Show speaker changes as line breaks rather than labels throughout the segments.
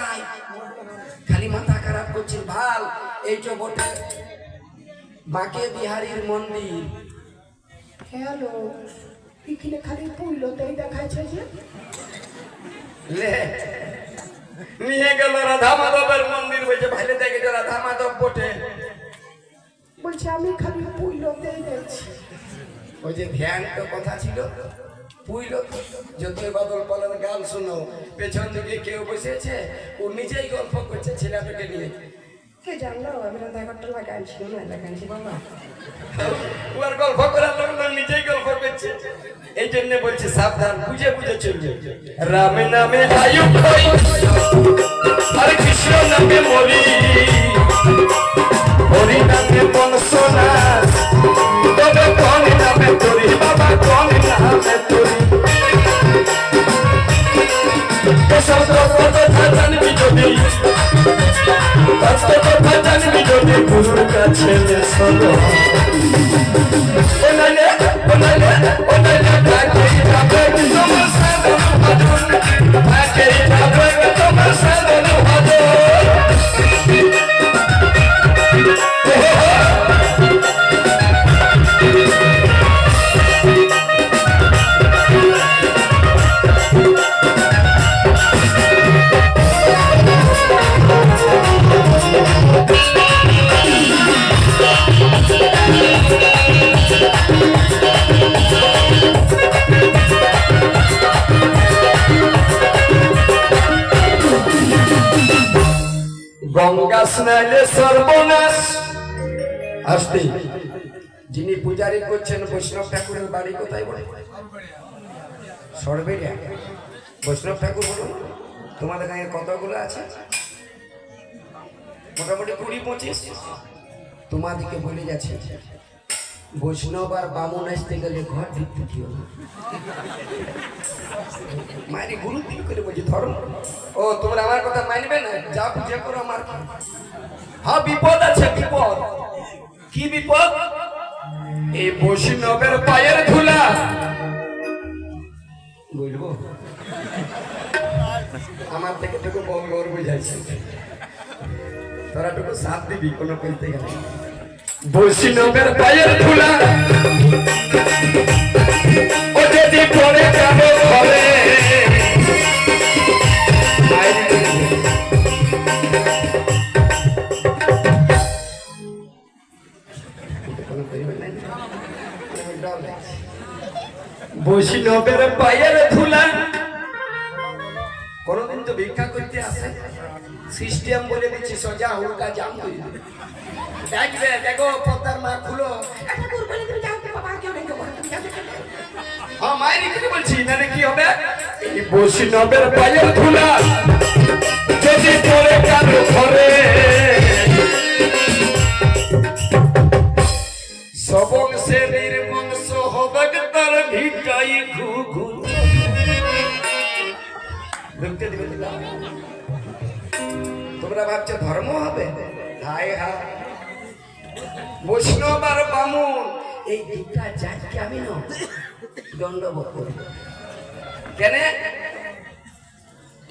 আয়, খালি মাথা খারাপ করছিস ভাল। এই তো বটে বাঁকে বিহারীর মন্দির।
হ্যালো, এখানে খালি পুইলতেই দেখাচ্ছে যে
লে নিয়ে গেল রাধা মাধবের মন্দির, বলছে ভাইলে দেখে যে রাধা মাধব বটে।
বলছে আমি খালি পুইলতেই দেখছি।
ওই যে ধ্যান তো কথা ছিল, পুইল যতই বাদল পালের গান শুনো, পেছন দিকে কেউ বসেছে, ও নিজেই গল্প করছে ছেলেটাকে নিয়ে।
কে জানলো আমি রাধা ঘাটটা লাগাইছি না লাগাইছি বাবা।
ওর গল্প করার লোক না, নিজেই গল্প করছে। এই জন্য বলছে সাবধান, বুঝে বুঝে চলবে। রাম নামে আয়ু কই, আর কৃষ্ণ নামে মরি, হরি নামে মন সোনা, তবে কোন নামে তোরি বাবা, কোন নামে তোরি। এসব কথা জানবি যদি, বাস্তব কথা জানবি যদি, গুরুর কাছে শোনো। ওনালে ওনালে ওনালে তাকে যাবে তোমার সাধন ভজন, তাকে যাবে তোমার সাধন ভজন। গঙ্গা স্নাইলে সর্বনাশ। আসতে যিনি পূজারি করছেন বৈষ্ণব ঠাকুরের বাড়ি কোথায় বলে? সরবেরিয়া। বৈষ্ণব ঠাকুর বলুন, তোমাদের গাঁয়ে কতগুলো আছে? মোটামুটি 20-25। তোমাদেরকে বলে যাচ্ছে, বৈষ্ণব আর বামুন আসতে গেলে ঘর ঢুকতে দিও না। মায়ের গুরু দিন করে বলছি ধর্ম। ও তোমরা আমার কথা মানবে না, যা বুঝে করো আমার। হ্যাঁ বিপদ আছে, বিপদ। কি বিপদ? এই বৈষ্ণবের পায়ের ধুলা বলবো, আমার থেকে টুকু বঙ্গর বুঝাইছে, তোরা টুকু সাথ দিবি কোনো করতে গেলে। বৈষ্ণবের পায়ের ধুলা ও যদি পরে যাবে ঘরে, বৈষ্ণবের পায়ের ধুলা। কোনদিন তো ভিক্ষা করতে আসে, সিস্টেম বলে দিচ্ছি, সোজা উল্কা জাম করে দেবে। দেখবে দেখো পদ্মার মা খুলো, হ্যাঁ মায়ের এখানে বলছি না, কি হবে? বৈষ্ণবের পায়ের ধুলা যদি পরে কারো ঘরে, সবং সে নির্বংশ হবে তার ভিটাই ঘুঘু। ঢুকতে দিবে না। তোমরা ভাবছো ধর্ম হবে? হায় হায়, বৈষ্ণব আর বামুন এই দুটা জাতকে আমি না দণ্ডবোধ করি। কেন?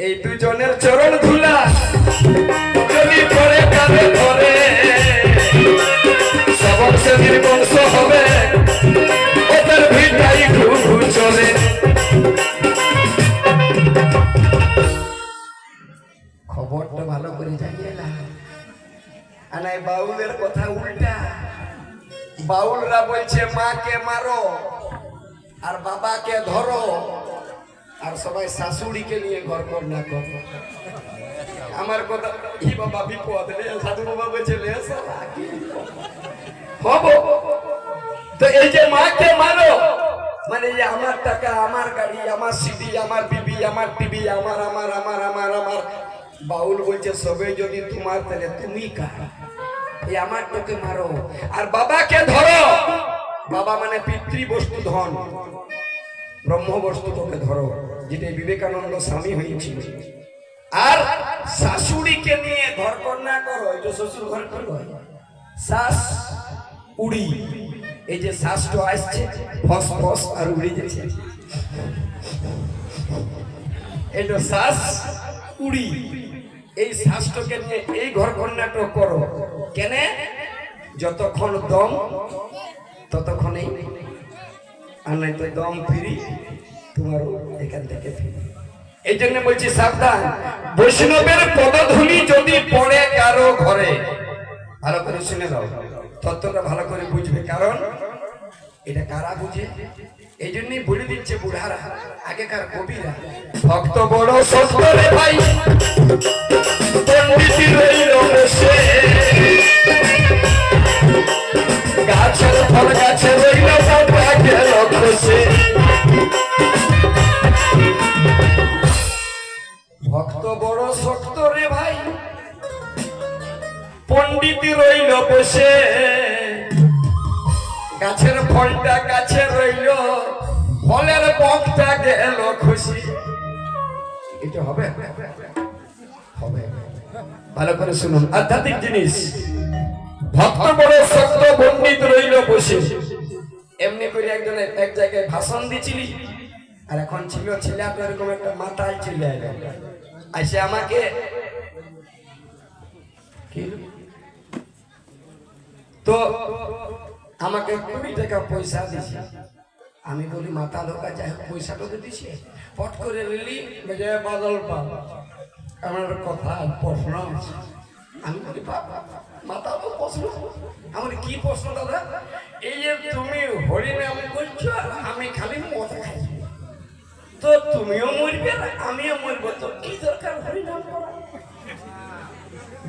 এই দুজনের চরণ ধুলা যদি পরে কাঁধে ধরে, সবং শ্রেণীর বংশ হবে ওদের ভিটাই ঘুঘু চলে। খবরটা ভালো করে জানিয়ে না, আর বাউলের কথা উল্টা। বাউলরা বলছে মাকে মারো আর বাবাকে ধরো, আর সবাই শাশুড়িকে নিয়ে ঘর কর না কর। আমার কথা কি বাবা বিপদ, সাধু বাবা বলছে হব। তো এই যে মাকে মারো মানে যে আমার টাকা, আমার গাড়ি, আমার সিডি, আমার বিবি, আমার টিভি, আমার আমার আমার আমার আমার। বাউল বলছে সবে যদি তোমার, তাহলে তুমি কার? এই আমার তোকে মারো আর বাবাকে ধরো। বাবা মানে পিতৃ বস্তু ধন, ব্রহ্ম বস্তু তোকে ধরো, যেটা বিবেকানন্দ স্বামী হয়েছিল। আর শাশুড়িকে নিয়ে ঘর কর না করো, এটা শ্বশুর ঘর করো। শাশ উড়ি, এই যে শ্বাসটা আসছে ফস ফস আর উড়ে যাচ্ছে, এটা শ্বাস উড়ি। এই শাস্ত্রকে নিয়ে এই ঘর নাটক করো কেন? যতক্ষণ দম ততক্ষণই, আর নাই তো দম ফিরি তোমার এখান থেকে ফিরি। এই জন্য বলছি সাবধান, বৈষ্ণবের পদধূলি যদি পড়ে কারো ঘরে, ভালো করে শুনে দাও, তত্ত্বটা ভালো করে বুঝবে। কারণ এটা কারা বুঝে, এই জন্যই বলে দিচ্ছে বুড়ারা, আগেকার কবিরা, ভক্ত বড় সত্য রে ভাই পণ্ডিত রইল বসে, গাছের ফল গাছে রইল পোকা গেল খসে। ভক্ত বড় শক্ত রে ভাই পণ্ডিত রইল বসে, গাছের ফলটা গাছে রইল, ফলের পথটা গেল খুশি। এটা হবে হবে, ভালো করে শুনুন, আধ্যাত্মিক জিনিস। ভক্ত বড় শক্ত পণ্ডিত রইল বসে, এমনি করে একজন এক জায়গায় ভাষণ দিছিলি, আর এখন ছিল ছেলেটা এরকম একটা মাথায় চলে এলো, আসে আমাকে তো আমাকে 20 টাকা পয়সা দিছে। আমি বলি মাথা ধোকা, যাই হোক পয়সাটা তো দিছে। পট করে নিলি বাদল পাল, আমার কথা প্রশ্ন আছে। আমি বলি বাবা মাথা তো প্রশ্ন, আমার কি প্রশ্ন দাদা? এই যে তুমি হরিনাম করছো, আমি খালি মদ খাই, তো তুমিও মরবে আমিও মরবো, তো কি দরকার হরিনাম করা?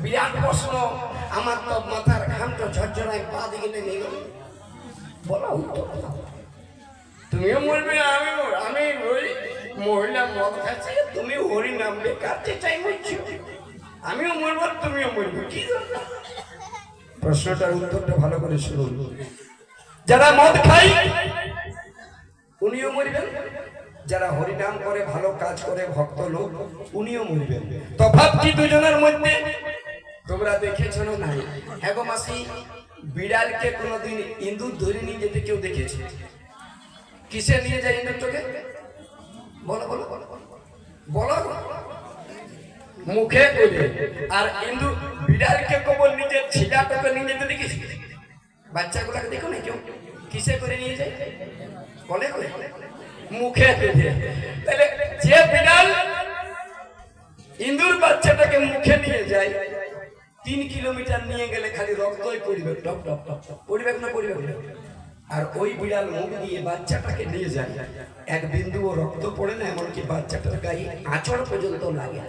বিরাট প্রশ্ন। আমার তো মাথার ঘামটা ঝরঝরায় পা দিকে নেমে গেল। বলো তুমিও মরবে আমি ওই মহিলা মদ খাচ্ছি, তুমি হরি নাম বেকার চাই মরছো, আমিও মরবো তুমিও মরবো, কি দরকার? প্রশ্নটার উত্তরটা ভালো করে শুনুন। যারা মদ খায় উনিও মরবেন, যারা হরিনাম করে ভালো কাজ করে ভক্ত লোক উনিও মরবেন। তফাৎ কি দুজনের মধ্যে? তোমরা দেখেছো না নাই? হ্যাঁ গো মাসি, বিড়ালকে কোনোদিন ইঁদুর ধরে নিয়ে যেতে কেউ দেখেছে? কিসে নিয়ে যায় ইঁদুরটাকে? বলো বলো বলো বলো, মুখে করে। আর ইঁদুর বিড়ালকে কবল নিজের ছিলাটাকে নিয়ে যেতে দেখেছি? বাচ্চাগুলাকে দেখো না কেউ কিসে করে নিয়ে যায়? বলে করে মুখে বেঁধে। তাহলে যে বিড়াল ইঁদুর বাচ্চাটাকে মুখে নিয়ে যায়, 3 কিলোমিটার নিয়ে গেলে খালি রক্তই পড়বে, টপ টপ টপ টপ পড়বে না পড়বে। আর ওই বিড়াল মুখ দিয়ে বাচ্চাটাকে নিয়ে যায়, এক বিন্দুও রক্ত পড়ে না, এমনকি বাচ্চাটার গায়ে আঁচড় পর্যন্ত লাগে।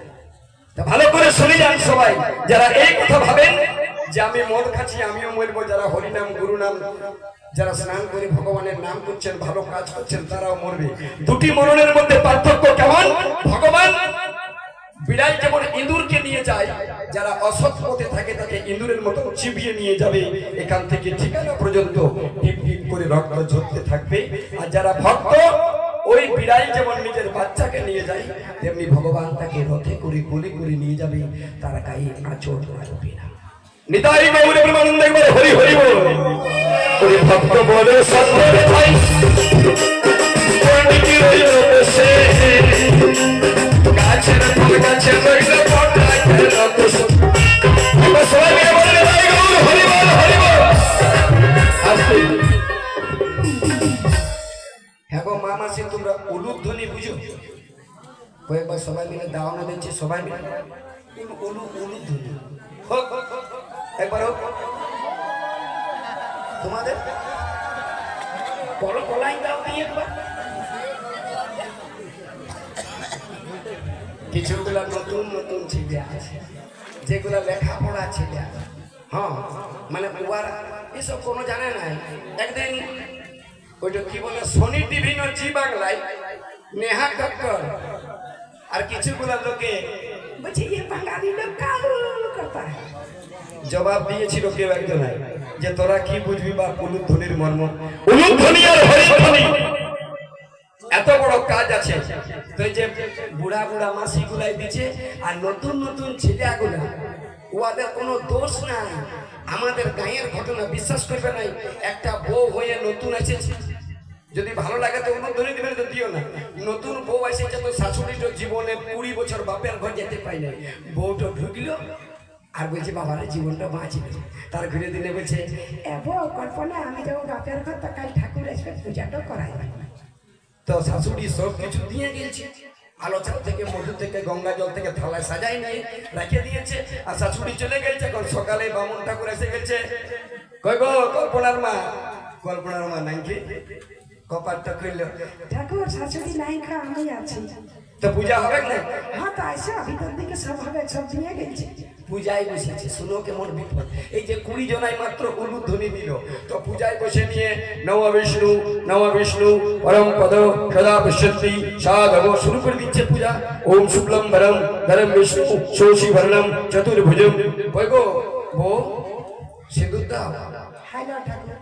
তা ভালো করে শুনে যান সবাই, যারা এই কথা ভাবেন যে আমি মদ খাচ্ছি আমিও মরবো, যারা হরিনাম গুরু নাম, যারা স্নান করে ভগবানের নাম করছেন, ভালো কাজ করছেন, তারাও মরবে। দুটি মরণের মধ্যে পার্থক্য কেমন? ভগবান বিড়াল যেমন ইঁদুরকে নিয়ে যায়, যারা অসৎ পথে থাকে তাকে ইঁদুরের মতো চিবিয়ে নিয়ে যাবে, এখান থেকে ঠিকানা পর্যন্ত টিপ টিপ করে রক্ত ঝরতে থাকবে। আর যারা ভক্ত, ওই বিড়াল যেমন নিজের বাচ্চাকে নিয়ে যায়, তেমনি ভগবান তাকে রথে করে কোলে করে নিয়ে যাবে, তার গায়ে আঁচড় লাগবে না। নিতাই গৌর প্রেমানন্দ, একবার হরি হরি বল। ওরে ভক্ত বলে সন্ধ্যে ভাই পণ্ডিত রইল বসে, গাছের ফুল গাছে রইল পটা গেল কুসুম। আমরা সবাই মিলে বলি নিতাই গৌর হরি বল হরি বল। আস্তে। হ্যাঁ গো মা মাসি, তোমরা উলুধ্বনি বুঝো? কয়েকবার সবাই মিলে দাওয়ানো দিচ্ছে, সবাই মিলে উলুধ্বনি হোক, একবার হোক তোমাদের। বলো কলাই দাও দিয়ে একবার। কিছুগুলা নতুন নতুন ছেলে আছে, যেগুলা লেখাপড়া ছেলে আছে, হ্যাঁ মানে এসব কোনো জানে না। একদিন ওইটা কি বলে সোনি টিভি না জি বাংলায় নেহা কক্কর আর কিছুগুলা লোকে বলছে ये বাঙালি লোক কালো কথা জবাব দিয়েছিল কেউ একজন, যে তোরা কি বুঝবি বা উলুধ্বনির মর্ম। উলুধ্বনি আর হরিধ্বনি এত বড় কাজ আছে। তো এই যে বুড়া বুড়া মাসি গুলাই দিচ্ছে, আর নতুন নতুন ছেলেগুলা, ওদের কোনো দোষ নাই। আমাদের গাঁয়ের ঘটনা বিশ্বাস করবে নাই, একটা বউ হয়ে নতুন এসেছে, যদি ভালো লাগে তো অন্য ধরে দিবেন, তো দিও না। নতুন বউ এসেছে তো শাশুড়ির জীবনে 20 বছর বাপের ঘর যেতে পাই না, বউটা ঢুকলো আর বলছে বাবার জীবনটা বাঁচিল। তার ঘুরে দিনে বলছে
বউ কল্পনা আমি যাবো বাপের ঘর, তো কাল ঠাকুর আসবে, পূজাটাও করাই।
তো শাশুড়ি সব কিছু দিয়ে গেছে, আলো চাল থেকে মধু থেকে গঙ্গা জল থেকে থালায় সাজাই নিয়ে রেখে দিয়েছে। আর শাশুড়ি চলে গেছে। এখন সকালে বামুন ঠাকুর এসে গেছে, কই গো কল্পনার মা, কল্পনার মা নাকি কপারটা খুললো,
ঠাকুর শাশুড়ি নাই খা, আমি আছি।
তো পূজা হবে না?
হ্যাঁ তো আসো, ভিতর দিকে সব হবে, সব দিয়ে গেছে।
পূজায় বসেছে, শুনো কেমন বিপদ। এই যে 20 জনাই মাত্র হলুদ ধ্বনি দিল, তো পূজায় বসে নিয়ে নম বিষ্ণু পরম পদ সদা পশ্যন্তি সাধব শুরু করে দিচ্ছে পূজা। ওম শুক্লম বরম ধরম বিষ্ণু শোষী ভরণম চতুর্ভুজম। কই গো বউ সিঁদুর দাও।
হ্যালো ঠাকুর।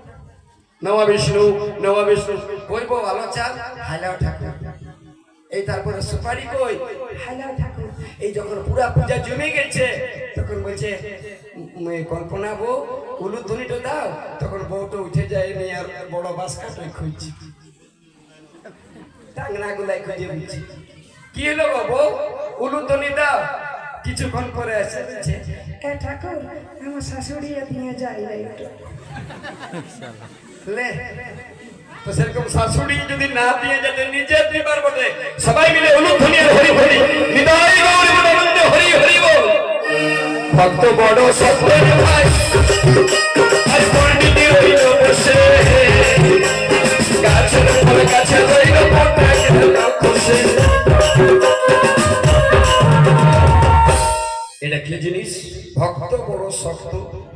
নম বিষ্ণু কই বউ আলো চাল। হ্যালো ঠাকুর। এই তারপরে সুপারি কই।
হ্যালো ঠাকুর।
এই যখন পুরা পূজা জমে গেছে তখন বলছে কল্পনা বউ হলুদ ধ্বনিটা দাও। তখন বউটা উঠে যায় নিয়ে আর বড় বাস কাটাই খুঁজছি, টাংনা গুলাই খুঁজে বুঝছি কি হলো গো বউ, হলুদ ধ্বনি দাও। কিছুক্ষণ পরে এসে বলছে
ঠাকুর আমার শাশুড়ি দিয়ে যায় না একটু।
লে তো সেরকম শাশুড়ি যদি না দিয়ে যেতে নিজে দিবার বটে, সবাই মিলে হলুদ ধ্বনি আর হরি হরি নিতাই গৌর গোবিন্দ হরি হরি বল। ভক্ত বড় সত্যের ভাই আর পণ্ডিত রইল বসে, গাছের ফল গাছে রইল পড়তে গেল খুশি। এটা কি জিনিস? ভক্ত বড় শক্ত,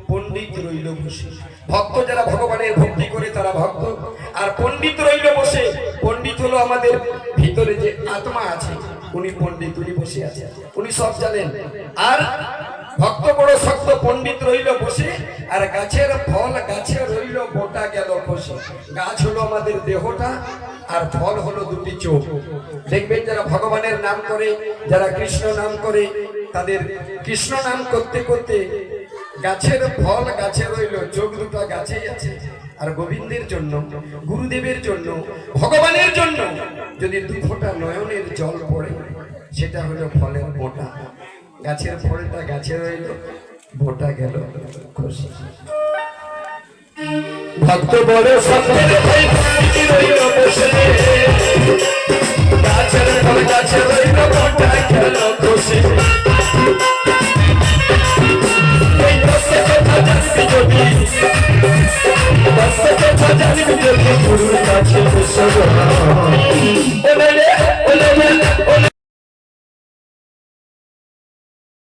পণ্ডিত রইল বসে। ভক্ত যারা ভগবানের ভক্তি করে তারা ভক্ত, আর পণ্ডিত রইল বসে। পণ্ডিত হলো আমাদের ভিতরে যে আত্মা আছে, উনি পণ্ডিত, উনি বসে আছে, উনি সব জানেন। আর ভক্ত বড় শক্ত, পণ্ডিত রইল বসে। আর গাছের ফল গাছে রইল বোটা গেল খসে। গাছ হলো আমাদের দেহটা, আর ফল হলো দুটি চোখ। দেখবেন যারা ভগবানের নাম করে, যারা কৃষ্ণ নাম করে, তাদের কৃষ্ণ নাম করতে করতে গাছের ফল গাছে রইল, চোখ দুটো গাছেই আছে। আর গোবিন্দের জন্য, গুরুদেবের জন্য, ভগবানের জন্য যদি 2 ফোঁটা নয়নের জল পড়ে, সেটা হলো ফলের বোটা। গাছের ফলটা গাছে রইল, বোটা গেল খুশি। ভক্ত বড় সত্যের ভাই পণ্ডিত রইল বসে, গাছের ফল গাছে রইল, বোটা গেল খুশি।